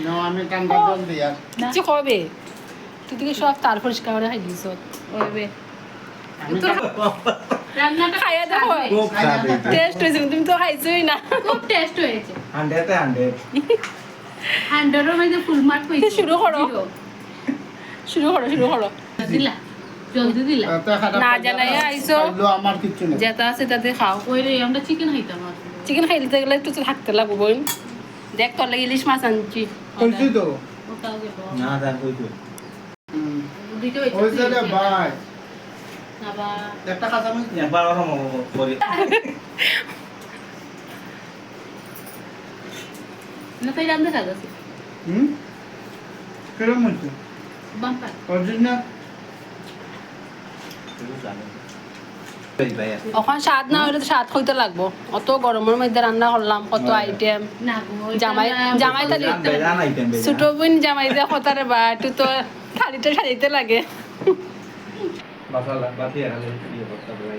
না আমি ঠান্ডা জল দিয়া কিছু হবে তুই থেকে সব তার পরিষ্কার করে খাই দিস ওইবে আমি রান্নাটা খাইয়া দেখো খুব স্বাদ হয়েছে টেস্ট হয়েছে তুমি তো খাইছোই না খুব টেস্ট হয়েছে 100 100 এর মধ্যে ফুল মার্ক হয়েছে শুরু করো। শুরু করো দিলা জলদি দিলা না জানাই আইছো আমার কিচ্ছু নেই যেটা আছে তাতে খাও ওই রে আমরা চিকেন খাইতাম আর চিকেন খাইতে গেলে একটু তো থাকতে লাগবো বোন দেখ তোর লাগে ইলিশ মাছ আনছি কইছি তো ওটাও গেল না দান কই তো দুইটা হইছে রে ভাই আবার একটা কাঁচা মরিচ দে। একবার ওরকম করি না তাই রান্না কাজ আছে কিরম হইছে বাম্পার অরিজিনাল ওখান স্বাদ না হলে তো স্বাদ হইতে লাগবো অত গরমের মধ্যে রান্না করলাম কত আইটেম না গো জামাই তাহলে ছোট বোন জামাই দিয়ে হতারে বা একটু তো থালিটা সাজাইতে লাগে মশলা বাকি আর ইয়ে করতে হবে